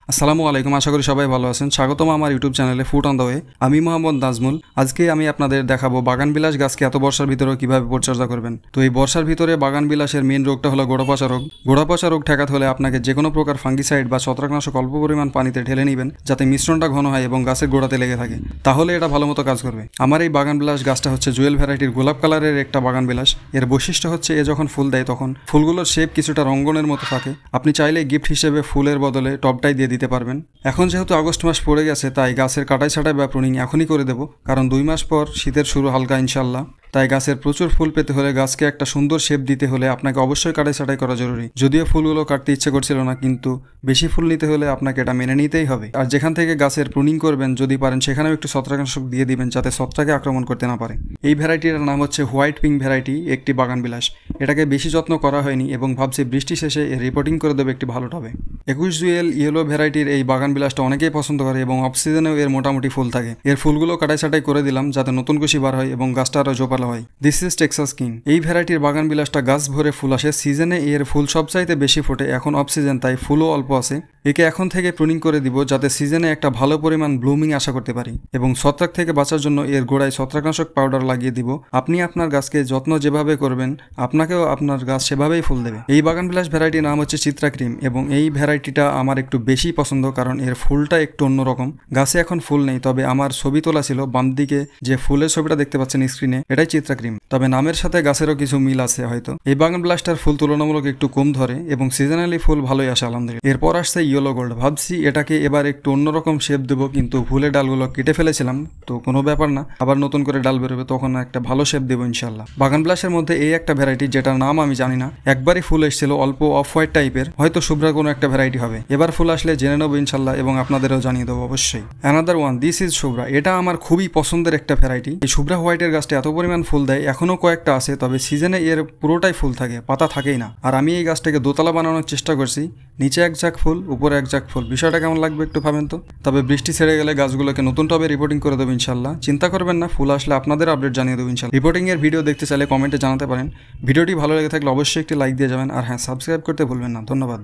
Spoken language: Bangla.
আসসালামু আলাইকুম, আশা করি সবাই ভালো আছেন। স্বাগতম আমার ইউটিউব চ্যানেলে ফুট অন দ্য ওয়ে। আমি মোহাম্মদ নাজমুল। আজকে আমি আপনাদের দেখাবো বাগান বিলাস গাছকে এত বর্ষার ভিতরেও কিভাবে পরিচর্যা করবেন। তো এই বর্ষার ভিতরে বাগান বিলাসের মেন রোগটা হলো গোড়াপচা রোগ। গোড়াপচা রোগ ঠেকাতে হলে আপনাকে যে কোনো প্রকার ফাঙ্গিসাইড বা ছত্রাকনাশক অল্প পরিমাণ পানিতে ঢেলে নেবেন, যাতে মিশ্রণটা ঘন হয় এবং গাছের গোড়াতে লেগে থাকে। তাহলে এটা ভালো মতো কাজ করবে। আমার এই বাগান বিলাস গাছটা হচ্ছে জুয়েল ভ্যারাইটির গোলাপ কালারের একটা বাগান বিলাস। এর বৈশিষ্ট্য হচ্ছে এ যখন ফুল দেয় তখন ফুলগুলোর শেপ কিছুটা রঙ্গনের মতো থাকে। আপনি চাইলে গিফট হিসেবে ফুলের বদলে টবটাই দিয়ে দিতে পারবেন। এখন যেহেতু আগস্ট মাস পড়ে গেছে, তাই গাছের কাটাই ছাটাই বা প্রুনিং এখনই করে দেব, কারণ 2 মাস পর শীতের শুরু হালকা ইনশাল্লাহ। তাই গাছের প্রচুর ফুল পেতে হলে, গাছকে একটা সুন্দর শেপ দিতে হলে আপনাকে অবশ্যই কাটাই ছাটাই করা জরুরি। যদিও ফুলগুলো কাটতে ইচ্ছে করছিল না, কিন্তু বেশি ফুল নিতে হলে আপনাকে এটা মেনে নিতেই হবে। আর যেখান থেকে গাছের প্রুনিং করবেন যদি পারেন সেখানেও একটু ছত্রাকনাশক দিয়ে দিবেন, যাতে ছত্রাকে আক্রমণ করতে না পারে। এই ভ্যারাইটির নাম হচ্ছে হোয়াইট পিঙ্ক ভ্যারাইটি, একটি বাগান বিলাস। এটাকে বেশি যত্ন করা হয়নি এবং ভাবছি বৃষ্টি শেষে এর রিপোর্টিং করে দেবে একটি ভালো টবে। 21 জুয়েল ইয়েলো ভ্যারাইটির এই বাগান বিলাসটা অনেকেই পছন্দ করে এবং অফ সিজনেও এর মোটামুটি ফুল থাকে। এর ফুলগুলো কাটাই ছাটাই করে দিলাম যাতে নতুন কুশি বার হয় এবং গাছটা আরও জোপালো হয়। This is Texas king. এই ভ্যারাইটির বাগান বিলাসটা গাছ ভরে ফুল আসে। সিজনে এর ফুল সবচাইতে বেশি ফোটে। এখন অফ সিজন, তাই ফুলও অল্প আছে। একে এখন থেকে প্রুনিং করে দিব, যাতে সিজনে একটা ভালো পরিমাণ ব্লুমিং আশা করতে পারি। এবং ছত্রাক থেকে বাঁচার জন্য এর গোড়ায় ছত্রাকনাশক পাউডার লাগিয়ে দিব। আপনি আপনার গাছকে যত্ন যেভাবে করবেন, আপনাকেও আপনার গাছ সেভাবেই ফুল দেবে। এই বাগান বিলাস ভ্যারাইটির নাম হচ্ছে চিত্রা ক্রিম এবং এই ভ্যারাইটিটা আমার একটু বেশি পছন্দ, কারণ এর ফুলটা একটু অন্যরকম। গাছে এখন ফুল নেই, তবে আমার ছবি তোলা ছিল। বাম দিকে যে ফুলের ছবিটা দেখতে পাচ্ছেন স্ক্রিনে, এটাই চিত্রা ক্রিম। তবে নামের সাথে গাছেরও কিছু মিল আছে হয়তো। এই বাগান বিলাসটার ফুল তুলনামূলক একটু কম ধরে এবং সিজনালি ফুল ভালোই আসে আলহামদুলিল্লাহ। এরপর আসছে ইয়েলো গোল্ড। ভাবছি এটাকে এবার একটু অন্যরকম শেপ দেবো, কিন্তু ফুলের ডালগুলো কেটে ফেলেছিলাম, তো কোনো ব্যাপার না, আবার নতুন করে ডাল বেরোবে, তখন একটা ভালো শেপ দেবো ইনশাল্লাহ। বাগান বিলাসের মধ্যে এই একটা ভ্যারাইটি যেটার নাম আমি জানি না, একবারই ফুল এসেছিল অল্প অফ হোয়াইট টাইপের, হয়তো শুভ্রা কোনো একটা ভ্যারাইটি হবে। এবার ফুল আসলে জেনে নেবো ইনশাল্লাহ এবং আপনাদেরও জানিয়ে দেবো অবশ্যই। Another one, this is Shubhra. এটা আমার খুবই পছন্দের একটা ভ্যারাইটি। এই শুভ্রা হোয়াইটের গাছটা এত পরিমাণ ফুল দেয়, এখনো কয়েকটা আছে, তবে সিজনে এর পুরোটাই ফুল থাকে, পাতা থাকেই না। আর আমি এই গাছটাকে দোতলা বানানোর চেষ্টা করছি, নিচে এক ঝাঁক ফুল, উপরে এক ঝাঁক ফুল। বিষয়টা কেমন লাগবে একটু ভাবেন তো। তবে বৃষ্টি ছেড়ে গেলে গাছগুলোকে নতুন টবে রিপোর্টিং করে দেবো ইনশাল্লাহ। চিন্তা করবেন না, ফুল আসলে আপনাদের আপডেট জানিয়ে দেবো ইনশাল্লাহ। রিপোর্টিং এর ভিডিও দেখতে চাইলে কমেন্টে জানাতে পারেন। ভিডিওটি ভালো লেগে থাকলে অবশ্যই একটি লাইক দিয়ে যাবেন, আর হ্যাঁ, সাবস্ক্রাইব করতে ভুলবেন না। ধন্যবাদ।